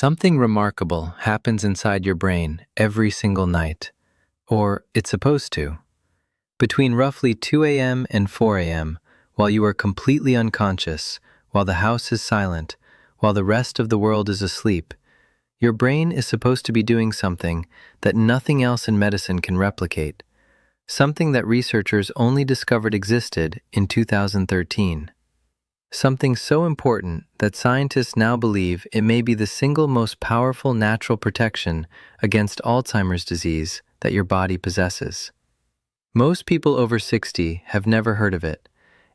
Something remarkable happens inside your brain every single night, or it's supposed to. Between roughly 2 a.m. and 4 a.m., while you are completely unconscious, while the house is silent, while the rest of the world is asleep, your brain is supposed to be doing something that nothing else in medicine can replicate, something that researchers only discovered existed in 2013. Something so important that scientists now believe it may be the single most powerful natural protection against Alzheimer's disease that your body possesses. Most people over 60 have never heard of it,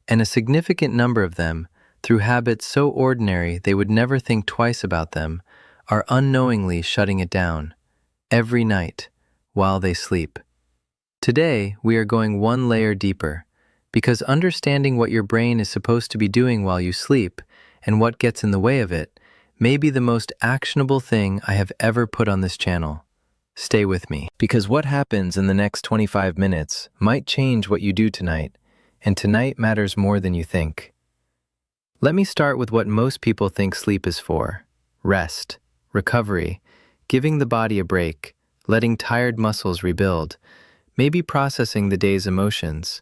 and a significant number of them, through habits so ordinary they would never think twice about them, are unknowingly shutting it down, every night, while they sleep. Today, we are going one layer deeper, because understanding what your brain is supposed to be doing while you sleep and what gets in the way of it may be the most actionable thing I have ever put on this channel. Stay with me, because what happens in the next 25 minutes might change what you do tonight, and tonight matters more than you think. Let me start with what most people think sleep is for: rest, recovery, giving the body a break, letting tired muscles rebuild, maybe processing the day's emotions.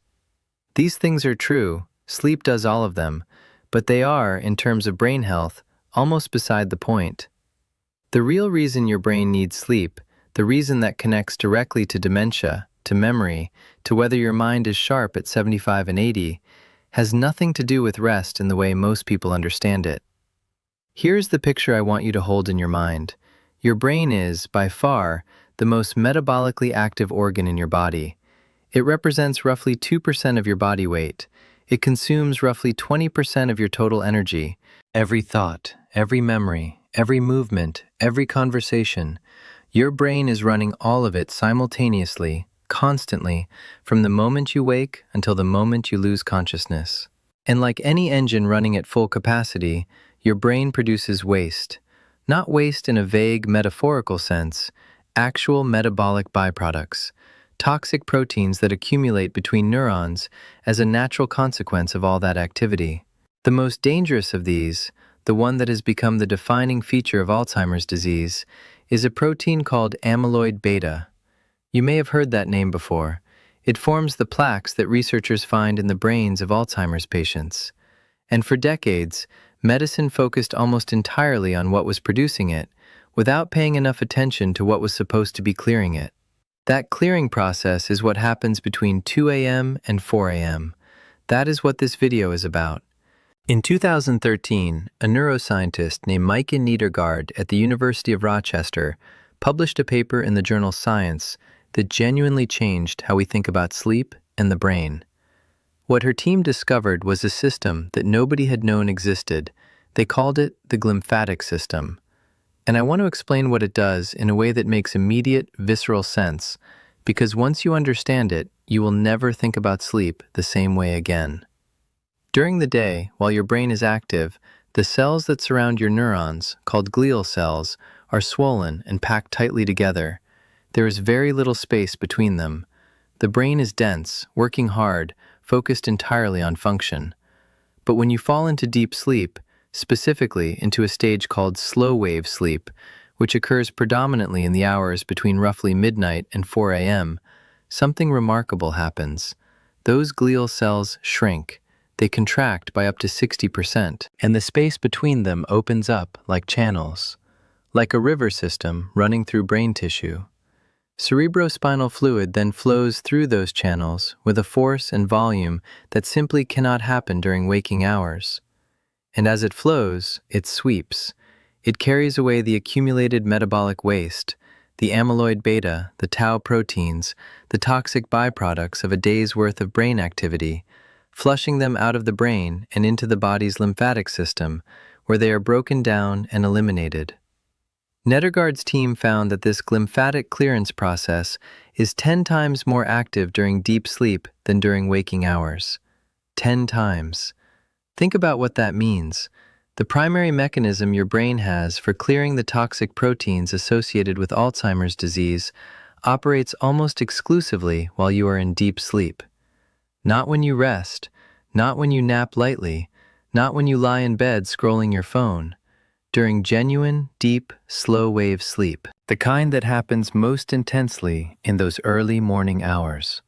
These things are true, sleep does all of them, but they are, in terms of brain health, almost beside the point. The real reason your brain needs sleep, the reason that connects directly to dementia, to memory, to whether your mind is sharp at 75 and 80, has nothing to do with rest in the way most people understand it. Here's the picture I want you to hold in your mind. Your brain is, by far, the most metabolically active organ in your body. It represents roughly 2% of your body weight. It consumes roughly 20% of your total energy. Every thought, every memory, every movement, every conversation. Your brain is running all of it simultaneously, constantly, from the moment you wake until the moment you lose consciousness. And like any engine running at full capacity, your brain produces waste. Not waste in a vague, metaphorical sense, actual metabolic byproducts. Toxic proteins that accumulate between neurons as a natural consequence of all that activity. The most dangerous of these, the one that has become the defining feature of Alzheimer's disease, is a protein called amyloid beta. You may have heard that name before. It forms the plaques that researchers find in the brains of Alzheimer's patients. And for decades, medicine focused almost entirely on what was producing it, without paying enough attention to what was supposed to be clearing it. That clearing process is what happens between 2 a.m. and 4 a.m. That is what this video is about. In 2013, a neuroscientist named Mike Niedergaard at the University of Rochester published a paper in the journal Science that genuinely changed how we think about sleep and the brain. What her team discovered was a system that nobody had known existed. They called it the glymphatic system. And I want to explain what it does in a way that makes immediate, visceral sense, because once you understand it, you will never think about sleep the same way again. During the day, while your brain is active, the cells that surround your neurons, called glial cells, are swollen and packed tightly together. There is very little space between them. The brain is dense, working hard, focused entirely on function. But when you fall into deep sleep, specifically into a stage called slow-wave sleep, which occurs predominantly in the hours between roughly midnight and 4 a.m., something remarkable happens. Those glial cells shrink. They contract by up to 60%, and the space between them opens up like channels, like a river system running through brain tissue. Cerebrospinal fluid then flows through those channels with a force and volume that simply cannot happen during waking hours. And as it flows, it sweeps. It carries away the accumulated metabolic waste, the amyloid beta, the tau proteins, the toxic byproducts of a day's worth of brain activity, flushing them out of the brain and into the body's lymphatic system, where they are broken down and eliminated. Niedergaard's team found that this glymphatic clearance process is 10 times more active during deep sleep than during waking hours. 10 times. Think about what that means. The primary mechanism your brain has for clearing the toxic proteins associated with Alzheimer's disease operates almost exclusively while you are in deep sleep. Not when you rest, not when you nap lightly, not when you lie in bed scrolling your phone. during genuine, deep, slow-wave sleep, the kind that happens most intensely in those early morning hours.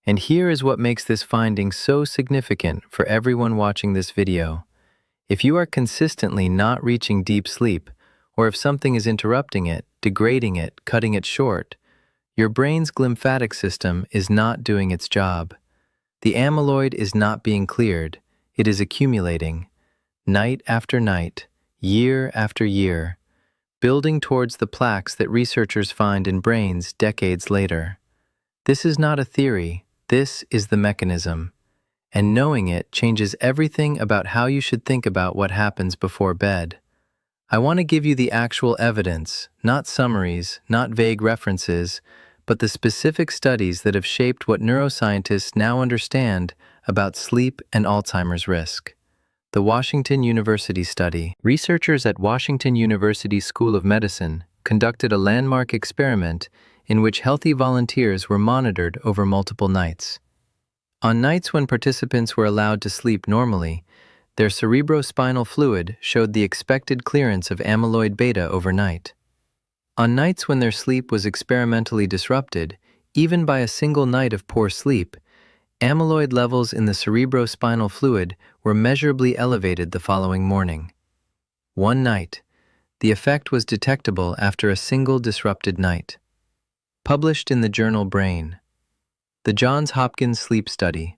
And here is what makes this finding so significant for everyone watching this video. If you are consistently not reaching deep sleep, or if something is interrupting it, degrading it, cutting it short, your brain's glymphatic system is not doing its job. The amyloid is not being cleared, it is accumulating, night after night, year after year, building towards the plaques that researchers find in brains decades later. This is not a theory, this is the mechanism. And knowing it changes everything about how you should think about what happens before bed. I want to give you the actual evidence, not summaries, not vague references, but the specific studies that have shaped what neuroscientists now understand about sleep and Alzheimer's risk. The Washington University study. Researchers at Washington University School of Medicine conducted a landmark experiment in which healthy volunteers were monitored over multiple nights. On nights when participants were allowed to sleep normally, their cerebrospinal fluid showed the expected clearance of amyloid beta overnight. On nights when their sleep was experimentally disrupted, even by a single night of poor sleep, amyloid levels in the cerebrospinal fluid were measurably elevated the following morning. One night, the effect was detectable after a single disrupted night. Published in the journal Brain. The Johns Hopkins Sleep Study.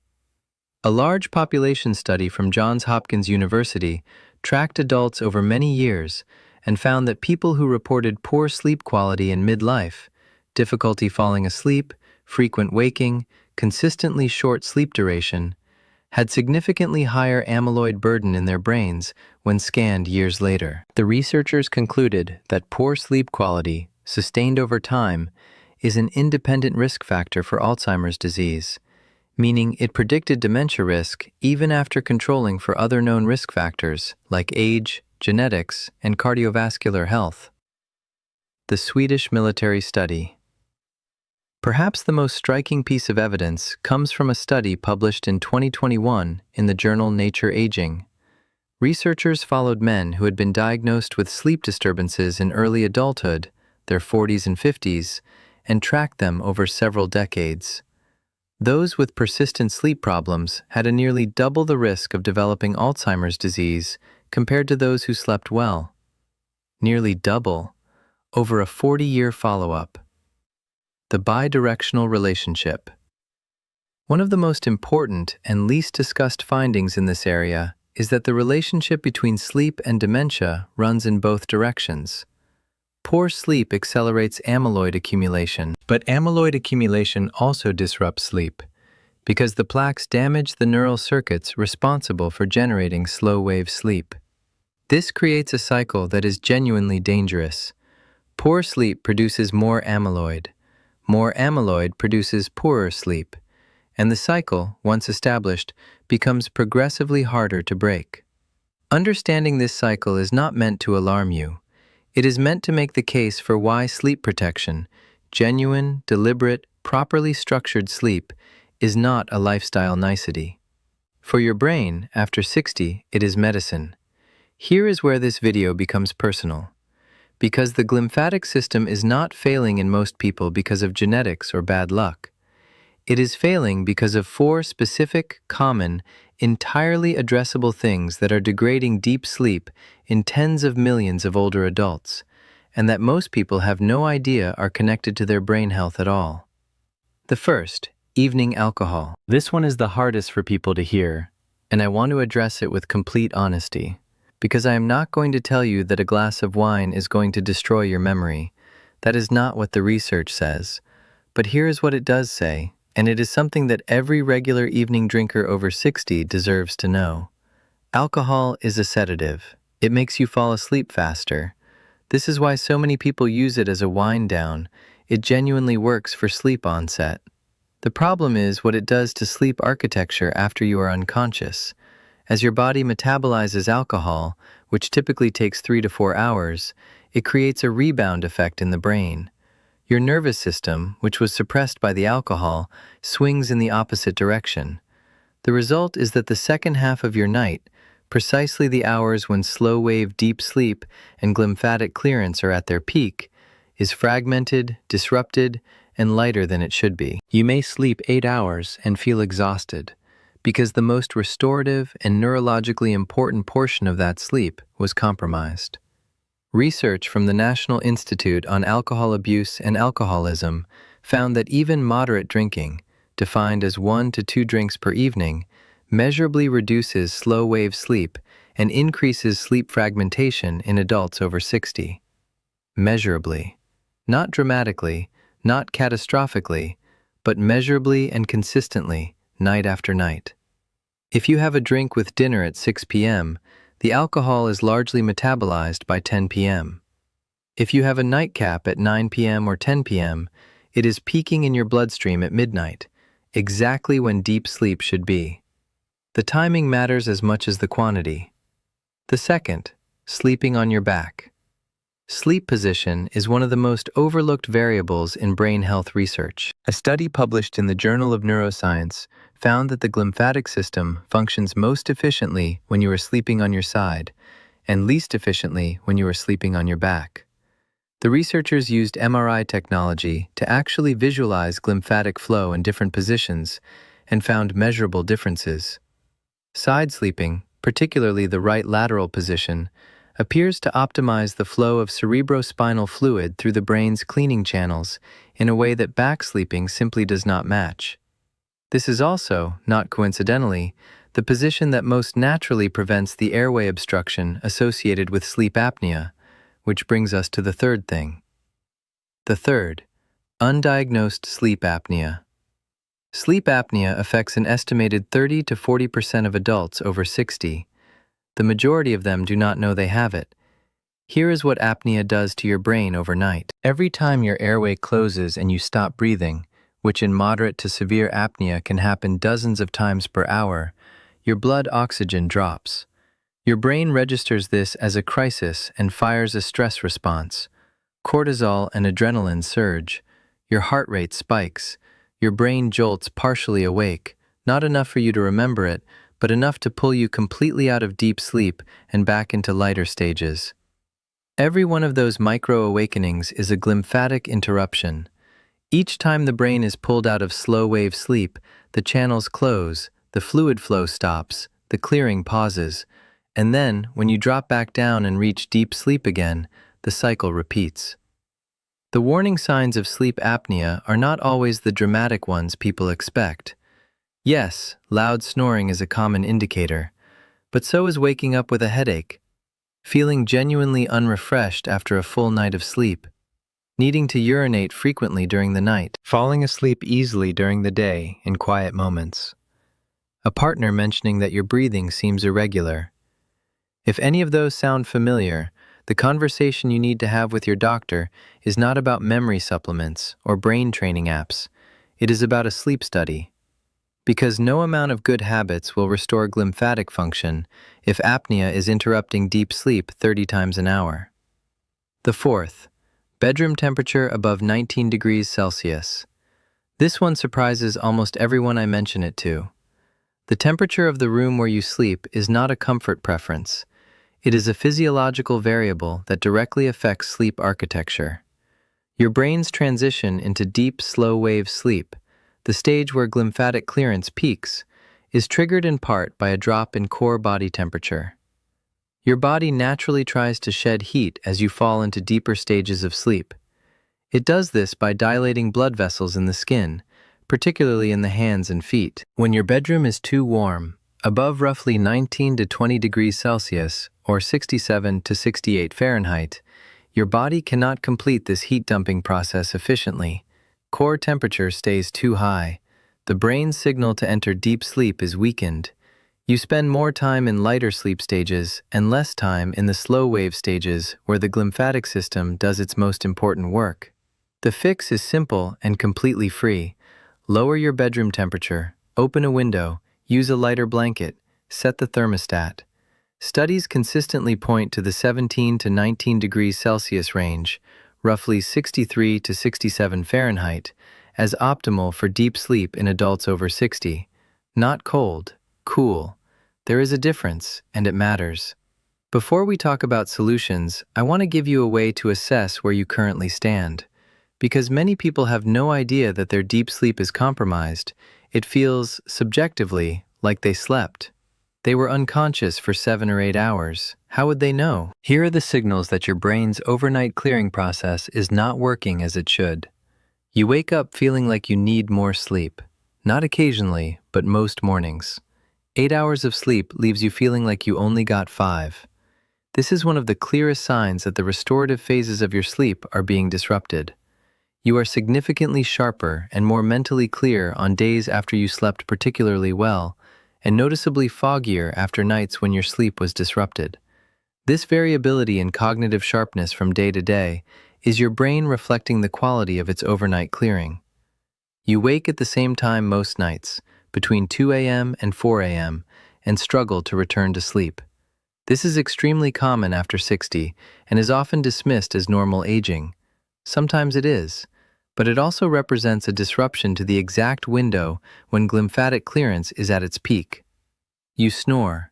A large population study from Johns Hopkins University tracked adults over many years and found that people who reported poor sleep quality in midlife, difficulty falling asleep, frequent waking, consistently short sleep duration, had significantly higher amyloid burden in their brains when scanned years later. The researchers concluded that poor sleep quality, sustained over time, is an independent risk factor for Alzheimer's disease, meaning it predicted dementia risk even after controlling for other known risk factors like age, genetics, and cardiovascular health. The Swedish military study. Perhaps the most striking piece of evidence comes from a study published in 2021 in the journal Nature Aging. Researchers followed men who had been diagnosed with sleep disturbances in early adulthood, their 40s and 50s, and tracked them over several decades. Those with persistent sleep problems had a nearly double the risk of developing Alzheimer's disease compared to those who slept well. Nearly double, over a 40-year follow-up. The bidirectional relationship. One of the most important and least discussed findings in this area is that the relationship between sleep and dementia runs in both directions. Poor sleep accelerates amyloid accumulation, but amyloid accumulation also disrupts sleep, because the plaques damage the neural circuits responsible for generating slow-wave sleep. This creates a cycle that is genuinely dangerous. Poor sleep produces more amyloid. More amyloid produces poorer sleep, and the cycle, once established, becomes progressively harder to break. Understanding this cycle is not meant to alarm you. It is meant to make the case for why sleep protection, genuine, deliberate, properly structured sleep, is not a lifestyle nicety. For your brain, after 60, it is medicine. Here is where this video becomes personal. Because the glymphatic system is not failing in most people because of genetics or bad luck. It is failing because of 4 specific, common, entirely addressable things that are degrading deep sleep in tens of millions of older adults, and that most people have no idea are connected to their brain health at all. The first, evening alcohol. This one is the hardest for people to hear, and I want to address it with complete honesty, because I am not going to tell you that a glass of wine is going to destroy your memory. That is not what the research says. But here is what it does say, and it is something that every regular evening drinker over 60 deserves to know. Alcohol is a sedative. It makes you fall asleep faster. This is why so many people use it as a wind down. It genuinely works for sleep onset. The problem is what it does to sleep architecture after you are unconscious. As your body metabolizes alcohol, which typically takes 3 to 4 hours, it creates a rebound effect in the brain. Your nervous system, which was suppressed by the alcohol, swings in the opposite direction. The result is that the second half of your night, precisely the hours when slow-wave deep sleep and glymphatic clearance are at their peak, is fragmented, disrupted, and lighter than it should be. You may sleep 8 hours and feel exhausted, because the most restorative and neurologically important portion of that sleep was compromised. Research from the National Institute on Alcohol Abuse and Alcoholism found that even moderate drinking, defined as 1 to 2 drinks per evening, measurably reduces slow-wave sleep and increases sleep fragmentation in adults over 60. Measurably. Not dramatically, not catastrophically, but measurably and consistently, night after night. If you have a drink with dinner at 6 p.m., the alcohol is largely metabolized by 10 p.m. If you have a nightcap at 9 p.m. or 10 p.m., it is peaking in your bloodstream at midnight, exactly when deep sleep should be. The timing matters as much as the quantity. The second, sleeping on your back. Sleep position is one of the most overlooked variables in brain health research. A study published in the Journal of Neuroscience found that the glymphatic system functions most efficiently when you are sleeping on your side, and least efficiently when you are sleeping on your back. The researchers used MRI technology to actually visualize glymphatic flow in different positions and found measurable differences. Side sleeping, particularly the right lateral position, appears to optimize the flow of cerebrospinal fluid through the brain's cleaning channels in a way that back sleeping simply does not match. This is also, not coincidentally, the position that most naturally prevents the airway obstruction associated with sleep apnea, which brings us to the third thing. The third, undiagnosed sleep apnea. Sleep apnea affects an estimated 30 to 40% of adults over 60. The majority of them do not know they have it. Here is what apnea does to your brain overnight. Every time your airway closes and you stop breathing, which in moderate to severe apnea can happen dozens of times per hour, your blood oxygen drops. Your brain registers this as a crisis and fires a stress response. Cortisol and adrenaline surge. Your heart rate spikes. Your brain jolts partially awake, not enough for you to remember it, but enough to pull you completely out of deep sleep and back into lighter stages. Every one of those micro-awakenings is a glymphatic interruption. Each time the brain is pulled out of slow-wave sleep, the channels close, the fluid flow stops, the clearing pauses, and then, when you drop back down and reach deep sleep again, the cycle repeats. The warning signs of sleep apnea are not always the dramatic ones people expect. Yes, loud snoring is a common indicator, but so is waking up with a headache, feeling genuinely unrefreshed after a full night of sleep, needing to urinate frequently during the night, falling asleep easily during the day in quiet moments, a partner mentioning that your breathing seems irregular. If any of those sound familiar, the conversation you need to have with your doctor is not about memory supplements or brain training apps. It is about a sleep study. Because no amount of good habits will restore glymphatic function if apnea is interrupting deep sleep 30 times an hour. The fourth, bedroom temperature above 19 degrees Celsius. This one surprises almost everyone I mention it to. The temperature of the room where you sleep is not a comfort preference. It is a physiological variable that directly affects sleep architecture. Your brain's transition into deep, slow-wave sleep, the stage where glymphatic clearance peaks, is triggered in part by a drop in core body temperature. Your body naturally tries to shed heat as you fall into deeper stages of sleep. It does this by dilating blood vessels in the skin, particularly in the hands and feet. When your bedroom is too warm, above roughly 19 to 20 degrees Celsius or 67 to 68 Fahrenheit, your body cannot complete this heat dumping process efficiently. Core temperature stays too high. The brain's signal to enter deep sleep is weakened. You spend more time in lighter sleep stages and less time in the slow-wave stages where the glymphatic system does its most important work. The fix is simple and completely free. Lower your bedroom temperature, open a window, use a lighter blanket, set the thermostat. Studies consistently point to the 17 to 19 degrees Celsius range, roughly 63 to 67 Fahrenheit, as optimal for deep sleep in adults over 60. Not cold, cool. there is a difference, and it matters. Before we talk about solutions, I want to give you a way to assess where you currently stand. Because many people have no idea that their deep sleep is compromised, it feels, subjectively, like they slept. They were unconscious for 7 or 8 hours. How would they know? Here are the signals that your brain's overnight clearing process is not working as it should. You wake up feeling like you need more sleep. Not occasionally, but most mornings. 8 hours of sleep leaves you feeling like you only got 5. This is one of the clearest signs that the restorative phases of your sleep are being disrupted. You are significantly sharper and more mentally clear on days after you slept particularly well, and noticeably foggier after nights when your sleep was disrupted. This variability in cognitive sharpness from day to day is your brain reflecting the quality of its overnight clearing. You wake at the same time most nights, between 2 a.m. and 4 a.m., and struggle to return to sleep. This is extremely common after 60 and is often dismissed as normal aging. Sometimes it is, but it also represents a disruption to the exact window when glymphatic clearance is at its peak. You snore,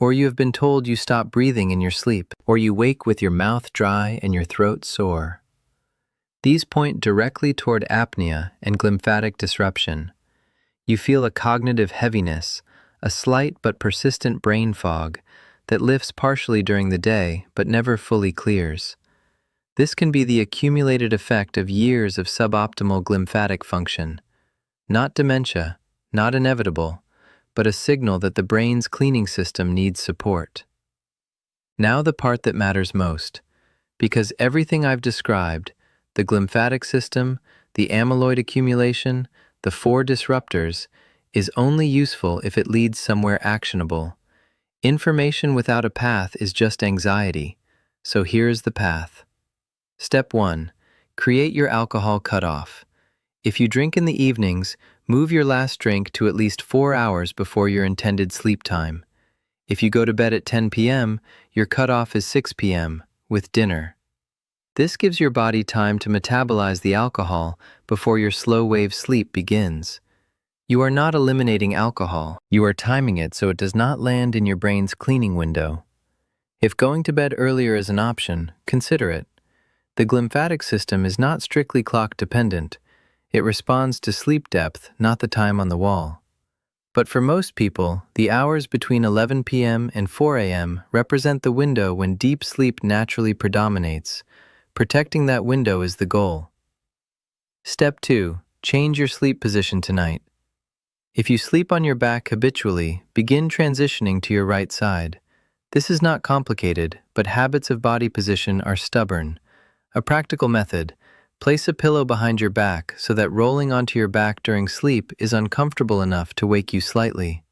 or you have been told you stop breathing in your sleep, or you wake with your mouth dry and your throat sore. These point directly toward apnea and glymphatic disruption. You feel a cognitive heaviness, a slight but persistent brain fog that lifts partially during the day but never fully clears. This can be the accumulated effect of years of suboptimal glymphatic function. Not dementia, not inevitable, but a signal that the brain's cleaning system needs support. Now the part that matters most, because everything I've described, the glymphatic system, the amyloid accumulation, the 4 disruptors, is only useful if it leads somewhere actionable. Information without a path is just anxiety, so here's the path. Step 1. Create your alcohol cutoff. If you drink in the evenings, move your last drink to at least 4 hours before your intended sleep time. If you go to bed at 10 p.m., your cutoff is 6 p.m., with dinner. This gives your body time to metabolize the alcohol before your slow-wave sleep begins. You are not eliminating alcohol. You are timing it so it does not land in your brain's cleaning window. If going to bed earlier is an option, consider it. The glymphatic system is not strictly clock-dependent. It responds to sleep depth, not the time on the wall. But for most people, the hours between 11 p.m. and 4 a.m. represent the window when deep sleep naturally predominates. Protecting that window is the goal. Step 2. Change your sleep position tonight. If you sleep on your back habitually, begin transitioning to your right side. This is not complicated, but habits of body position are stubborn. A practical method: place a pillow behind your back so that rolling onto your back during sleep is uncomfortable enough to wake you slightly.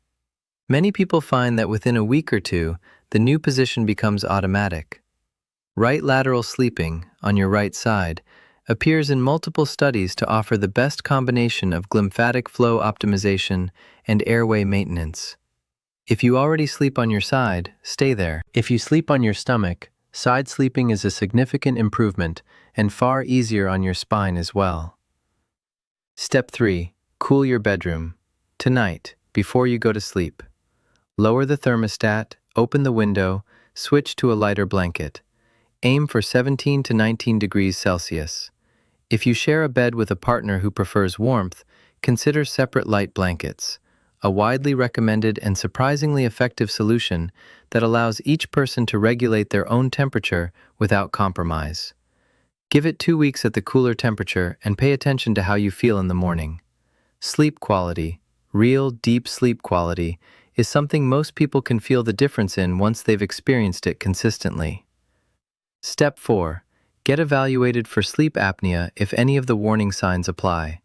Many people find that within a week or two, the new position becomes automatic. Right lateral sleeping, on your right side, appears in multiple studies to offer the best combination of glymphatic flow optimization and airway maintenance. If you already sleep on your side, stay there. If you sleep on your stomach, side sleeping is a significant improvement and far easier on your spine as well. Step 3. Cool your bedroom. Tonight, before you go to sleep, lower the thermostat, open the window, switch to a lighter blanket. Aim for 17 to 19 degrees Celsius. If you share a bed with a partner who prefers warmth, consider separate light blankets, a widely recommended and surprisingly effective solution that allows each person to regulate their own temperature without compromise. Give it 2 weeks at the cooler temperature and pay attention to how you feel in the morning. Sleep quality, real deep sleep quality, is something most people can feel the difference in once they've experienced it consistently. Step 4. Get evaluated for sleep apnea if any of the warning signs apply.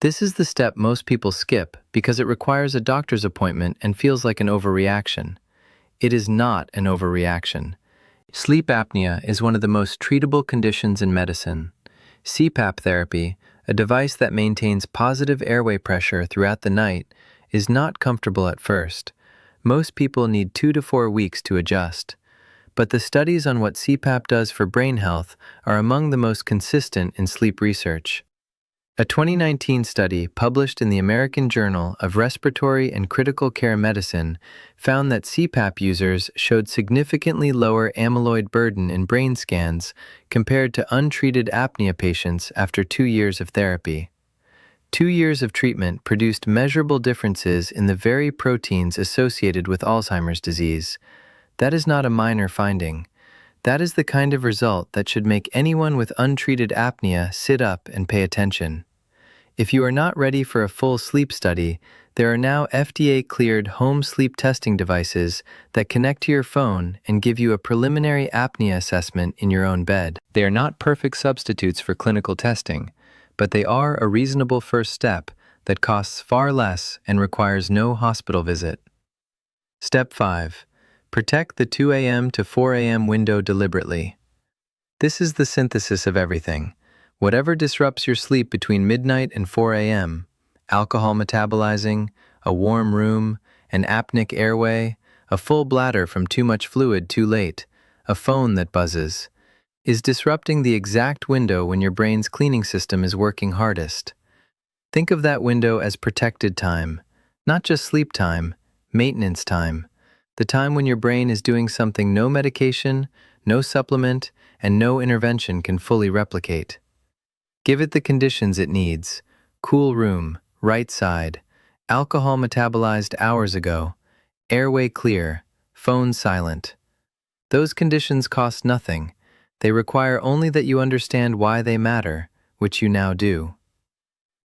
This is the step most people skip because it requires a doctor's appointment and feels like an overreaction. It is not an overreaction. Sleep apnea is one of the most treatable conditions in medicine. CPAP therapy, a device that maintains positive airway pressure throughout the night, is not comfortable at first. Most people need 2 to 4 weeks to adjust. But the studies on what CPAP does for brain health are among the most consistent in sleep research. A 2019 study published in the American Journal of Respiratory and Critical Care Medicine found that CPAP users showed significantly lower amyloid burden in brain scans compared to untreated apnea patients after 2 years of therapy. 2 years of treatment produced measurable differences in the very proteins associated with Alzheimer's disease. That is not a minor finding. That is the kind of result that should make anyone with untreated apnea sit up and pay attention. If you are not ready for a full sleep study, there are now FDA-cleared home sleep testing devices that connect to your phone and give you a preliminary apnea assessment in your own bed. They are not perfect substitutes for clinical testing, but they are a reasonable first step that costs far less and requires no hospital visit. Step 5. Protect the 2 a.m. to 4 a.m. window deliberately. This is the synthesis of everything. Whatever disrupts your sleep between midnight and 4 a.m., alcohol metabolizing, a warm room, an apneic airway, a full bladder from too much fluid too late, a phone that buzzes, is disrupting the exact window when your brain's cleaning system is working hardest. Think of that window as protected time, not just sleep time, maintenance time. The time when your brain is doing something no medication, no supplement, and no intervention can fully replicate. Give it the conditions it needs: cool room, right side, alcohol metabolized hours ago, airway clear, phone silent. Those conditions cost nothing. They require only that you understand why they matter, which you now do.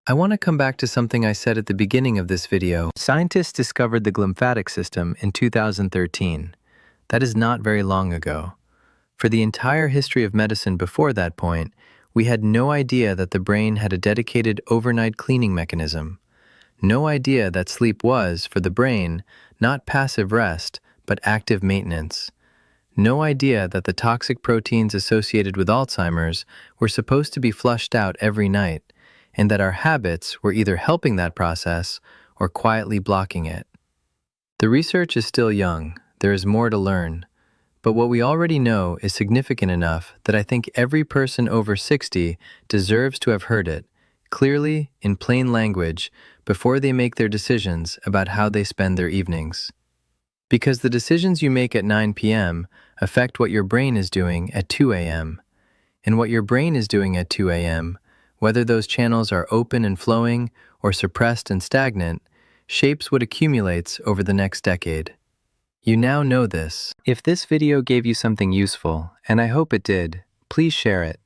I want to come back to something I said at the beginning of this video. Scientists discovered the glymphatic system in 2013. That is not very long ago. For the entire history of medicine before that point, we had no idea that the brain had a dedicated overnight cleaning mechanism. No idea that sleep was, for the brain, not passive rest, but active maintenance. No idea that the toxic proteins associated with Alzheimer's were supposed to be flushed out every night, and that our habits were either helping that process or quietly blocking it. The research is still young. There is more to learn. But what we already know is significant enough that I think every person over 60 deserves to have heard it, clearly, in plain language, before they make their decisions about how they spend their evenings. Because the decisions you make at 9 p.m. affect what your brain is doing at 2 a.m. And what your brain is doing at 2 a.m., whether those channels are open and flowing or suppressed and stagnant, shapes what accumulates over the next decade. You now know this. If this video gave you something useful, and I hope it did, please share it.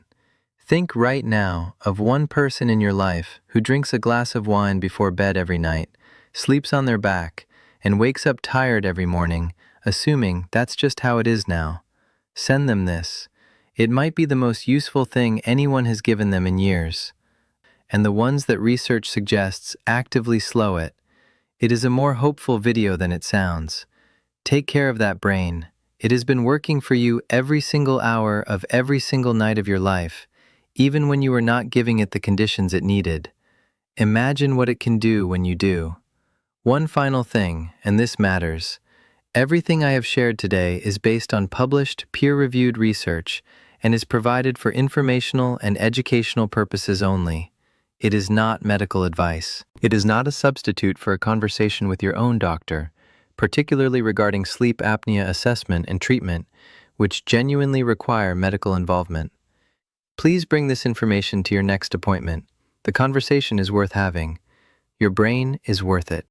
Think right now of one person in your life who drinks a glass of wine before bed every night, sleeps on their back, and wakes up tired every morning, assuming that's just how it is now. Send them this. It might be the most useful thing anyone has given them in years. And the ones that research suggests actively slow it. It is a more hopeful video than it sounds. Take care of that brain. It has been working for you every single hour of every single night of your life, even when you were not giving it the conditions it needed. Imagine what it can do when you do. One final thing, and this matters. Everything I have shared today is based on published, peer-reviewed research and is provided for informational and educational purposes only. It is not medical advice. It is not a substitute for a conversation with your own doctor, particularly regarding sleep apnea assessment and treatment, which genuinely require medical involvement. Please bring this information to your next appointment. The conversation is worth having. Your brain is worth it.